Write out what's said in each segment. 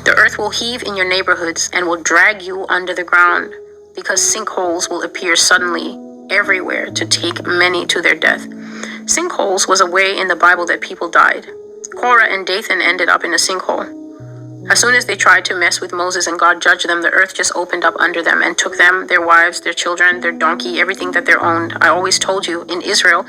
The earth will heave in your neighborhoods and will drag you under the ground, because sinkholes will appear suddenly everywhere to take many to their death. Sinkholes was a way in the Bible that people died. Korah and Dathan ended up in a sinkhole. As soon as they tried to mess with Moses and God judged them, the earth just opened up under them and took them, their wives, their children, their donkey, everything that they owned. I always told you, in Israel,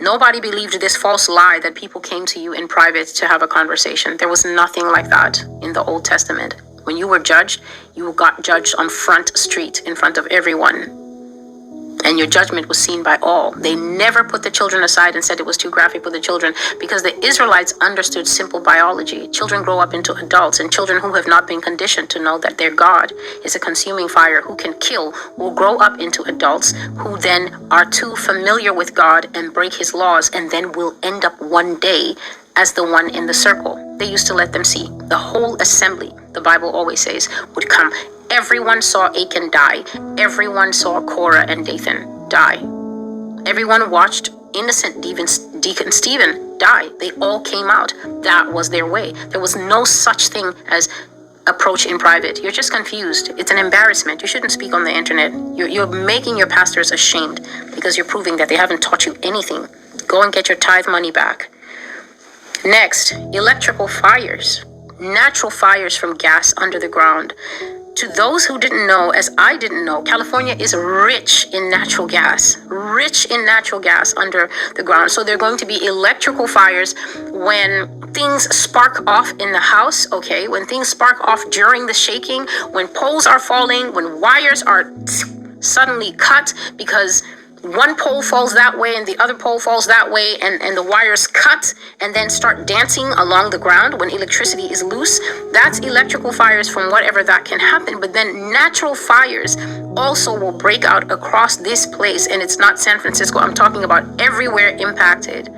nobody believed this false lie that people came to you in private to have a conversation. There was nothing like that in the Old Testament. When you were judged, you got judged on Front Street in front of everyone. And your judgment was seen by all. They never put the children aside and said it was too graphic for the children, because the Israelites understood simple biology. Children grow up into adults, and children who have not been conditioned to know that their God is a consuming fire who can kill will grow up into adults who then are too familiar with God and break his laws, and then will end up one day as the one in the circle. They used to let them see. The whole assembly, the Bible always says, would come. Everyone saw Achan die. Everyone saw Korah and Dathan die. Everyone watched innocent Deacon Stephen die. They all came out. That was their way. There was no such thing as approach in private. You're just confused. It's an embarrassment. You shouldn't speak on the internet. You're making your pastors ashamed, because you're proving that they haven't taught you anything. Go and get your tithe money back. Next, electrical fires. Natural fires from gas under the ground. To those who didn't know, as I didn't know, California is rich in natural gas. Rich in natural gas under the ground. So there are going to be electrical fires when things spark off in the house, okay? When things spark off during the shaking, when poles are falling, when wires are suddenly cut because one pole falls that way and the other pole falls that way, and the wires cut and then start dancing along the ground when electricity is loose. That's electrical fires from whatever that can happen. But then natural fires also will break out across this place, and it's not San Francisco. I'm talking about everywhere impacted.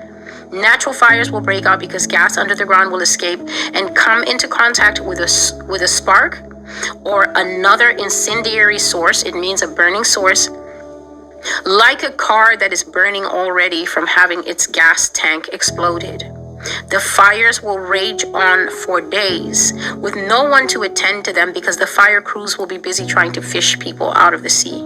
Natural fires will break out because gas under the ground will escape and come into contact with a spark or another incendiary source. It means a burning source, like a car that is burning already from having its gas tank exploded. The fires will rage on for days with no one to attend to them, because the fire crews will be busy trying to fish people out of the sea.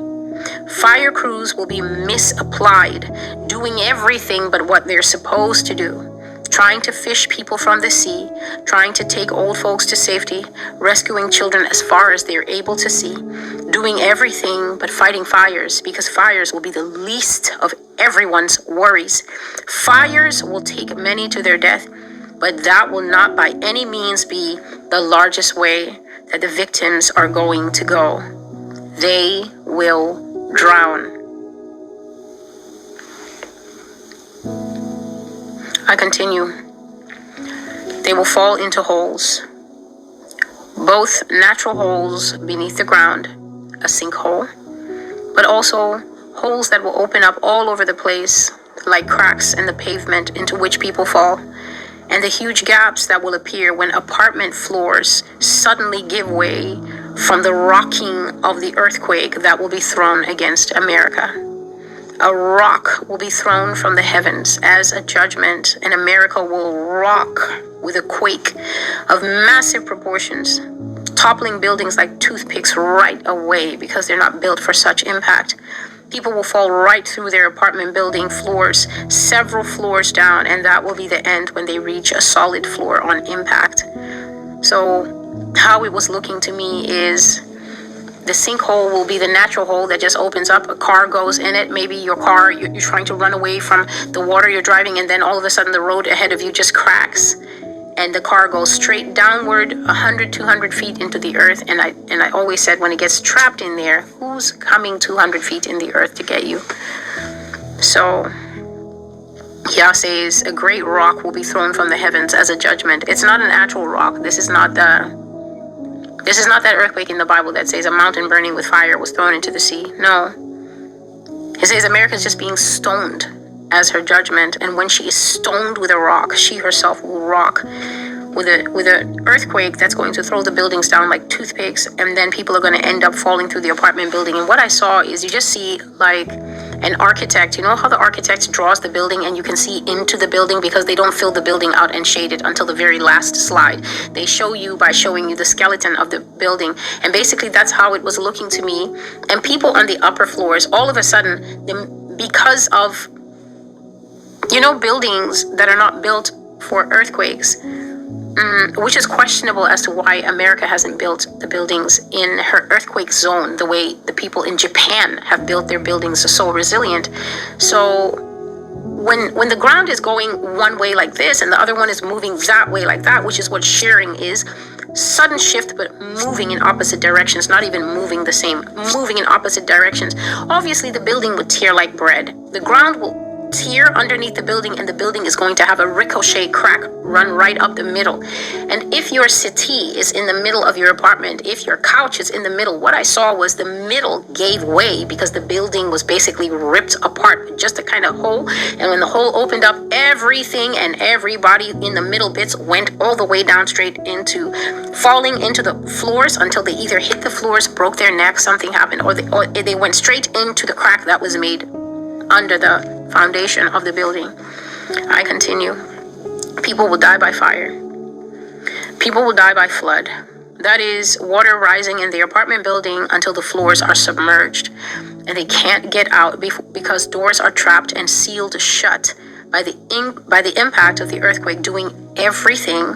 Fire crews will be misapplied, doing everything but what they're supposed to do. Trying to fish people from the sea, trying to take old folks to safety, rescuing children as far as they're able to see, doing everything but fighting fires, because fires will be the least of everyone's worries. Fires will take many to their death, but that will not by any means be the largest way that the victims are going to go. They will drown. I continue. They will fall into holes, both natural holes beneath the ground, a sinkhole, but also holes that will open up all over the place, like cracks in the pavement into which people fall, and the huge gaps that will appear when apartment floors suddenly give way from the rocking of the earthquake that will be thrown against America. A rock will be thrown from the heavens as a judgment, and America will rock with a quake of massive proportions, toppling buildings like toothpicks right away because they're not built for such impact. People will fall right through their apartment building floors, several floors down, and that will be the end when they reach a solid floor on impact. So how it was looking to me is the sinkhole will be the natural hole that just opens up. A car goes in it. Maybe your car, you're trying to run away from the water you're driving, and then all of a sudden the road ahead of you just cracks and the car goes straight downward 100, 200 feet into the earth. And I always said, when it gets trapped in there, who's coming 200 feet in the earth to get you? So Yah says a great rock will be thrown from the heavens as a judgment. It's not an actual rock. This is not that earthquake in the Bible that says a mountain burning with fire was thrown into the sea. No. It says America's just being stoned as her judgment. And when she is stoned with a rock, she herself will rock with a earthquake that's going to throw the buildings down like toothpicks, and then people are going to end up falling through the apartment building. And what I saw is, you just see like an architect, you know how the architect draws the building and you can see into the building, because they don't fill the building out and shade it until the very last slide. They show you by showing you the skeleton of the building, and basically that's how it was looking to me. And people on the upper floors, all of a sudden, because of, you know, buildings that are not built for earthquakes, which is questionable as to why America hasn't built the buildings in her earthquake zone the way the people in Japan have built their buildings so resilient. So when the ground is going one way like this and the other one is moving that way like that, which is what shearing is, sudden shift but moving in opposite directions, not even moving the same, moving in opposite directions, obviously the building would tear like bread. The ground will tear underneath the building, and the building is going to have a ricochet crack run right up the middle. And if your settee is in the middle of your apartment, if your couch is in the middle, what I saw was the middle gave way because the building was basically ripped apart with just a kind of hole. And when the hole opened up, everything and everybody in the middle bits went all the way down straight into falling into the floors until they either hit the floors, broke their neck, something happened, or they went straight into the crack that was made under the foundation of the building. I continue. People will die by fire. People will die by flood. That is water rising in the apartment building until the floors are submerged and they can't get out because doors are trapped and sealed shut by the impact of the earthquake, doing everything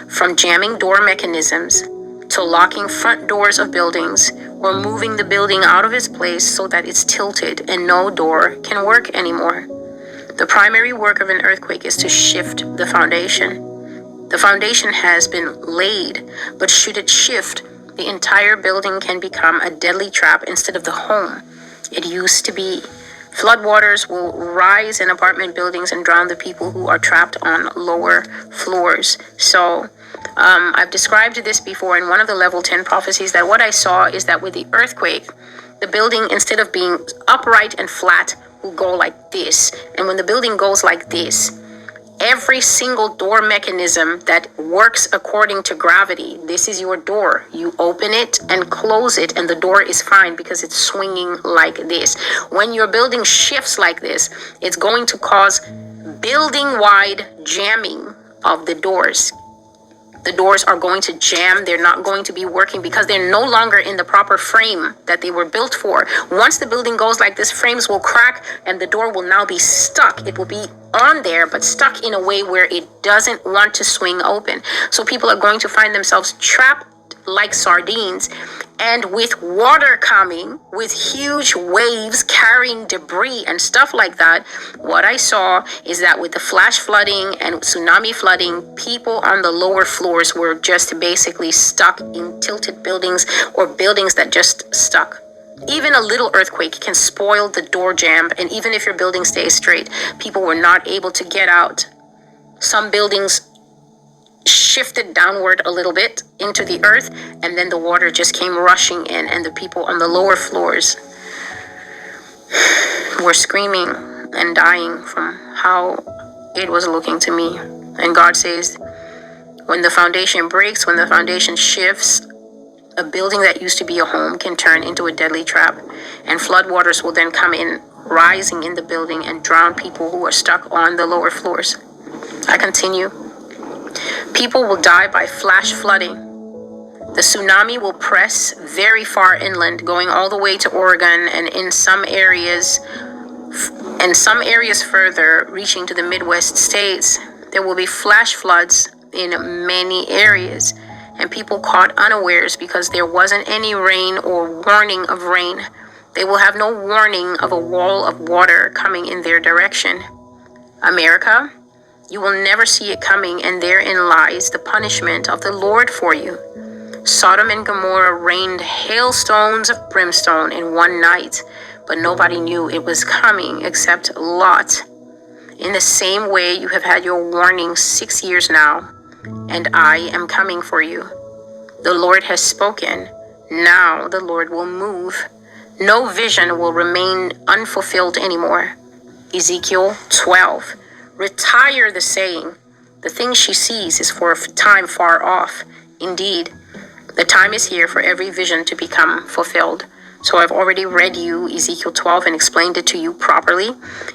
from jamming door mechanisms to locking front doors of buildings or moving the building out of its place so that it's tilted and no door can work anymore. The primary work of an earthquake is to shift the foundation. The foundation has been laid, but should it shift, the entire building can become a deadly trap instead of the home it used to be. Floodwaters will rise in apartment buildings and drown the people who are trapped on lower floors. So I've described this before in one of the level 10 prophecies, that what I saw is that with the earthquake, the building, instead of being upright and flat, will go like this. And when the building goes like this, every single door mechanism that works according to gravity, this is your door. You open it and close it and the door is fine because it's swinging like this. When your building shifts like this, it's going to cause building-wide jamming of the doors. The doors are going to jam. They're not going to be working because they're no longer in the proper frame that they were built for. Once the building goes like this, frames will crack and the door will now be stuck. It will be on there, but stuck in a way where it doesn't want to swing open. So people are going to find themselves trapped like sardines, and with water coming, with huge waves carrying debris and stuff like that. What I saw is that with the flash flooding and tsunami flooding, people on the lower floors were just basically stuck in tilted buildings or buildings that just stuck. Even a little earthquake can spoil the door jamb, and even if your building stays straight, people were not able to get out. Some buildings shifted downward a little bit into the earth, and then the water just came rushing in, and the people on the lower floors were screaming and dying from how it was looking to me. And God says, when the foundation breaks, when the foundation shifts, a building that used to be a home can turn into a deadly trap, and floodwaters will then come in, rising in the building and drown people who are stuck on the lower floors. I continue. People will die by flash flooding. The tsunami will press very far inland, going all the way to Oregon, and in some areas further, reaching to the Midwest states. There will be flash floods in many areas, and people caught unawares because there wasn't any rain or warning of rain. They will have no warning of a wall of water coming in their direction. America, you will never see it coming, and therein lies the punishment of the Lord for you. Sodom and Gomorrah rained hailstones of brimstone in one night, but nobody knew it was coming except Lot. In the same way, you have had your warning 6 years now, and I am coming for you. The Lord has spoken. Now the Lord will move. No vision will remain unfulfilled anymore. Ezekiel 12. Retire the saying, The thing she sees is for a time far off. Indeed, the time is here for every vision to become fulfilled. So I've already read you Ezekiel 12 and explained it to you properly.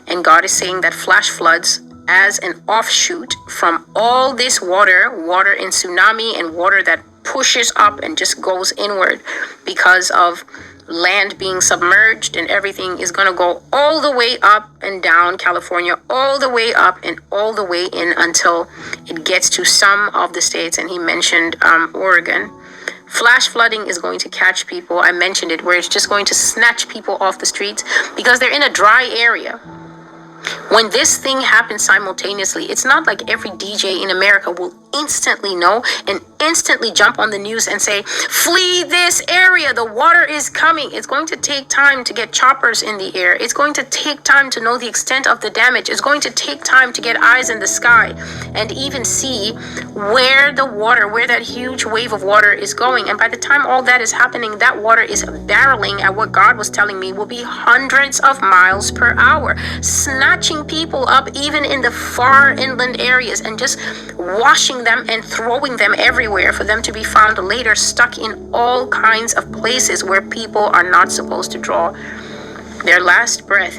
And God is saying that flash floods as an offshoot from all this water in tsunami and water that pushes up and just goes inward because of land being submerged, and everything is going to go all the way up and down California, all the way up and all the way in until it gets to some of the states. And he mentioned Oregon. Flash flooding is going to catch people. I mentioned it, where it's just going to snatch people off the streets because they're in a dry area. When this thing happens simultaneously, it's not like every DJ in America will instantly know and instantly jump on the news and say, flee this area, the water is coming. It's going to take time to get choppers in the air. It's going to take time to know the extent of the damage. It's going to take time to get eyes in the sky and even see where that huge wave of water is going. And by the time all that is happening, that water is barreling at what God was telling me will be hundreds of miles per hour, snatching people up even in the far inland areas and just washing them and throwing them everywhere for them to be found later stuck in all kinds of places where people are not supposed to draw their last breath.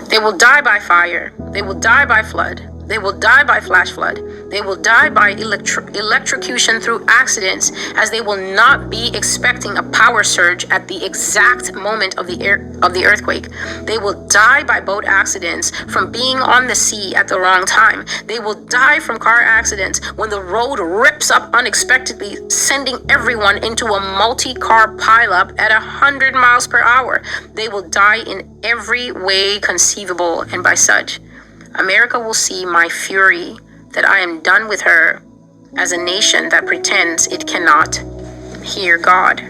They will die by fire. They will die by flood. They will die by flash flood. They will die by electrocution through accidents, as they will not be expecting a power surge at the exact moment of the earthquake. They will die by boat accidents from being on the sea at the wrong time. They will die from car accidents when the road rips up unexpectedly, sending everyone into a multi-car pileup at 100 miles per hour. They will die in every way conceivable, and by such, America will see my fury, that I am done with her as a nation that pretends it cannot hear God.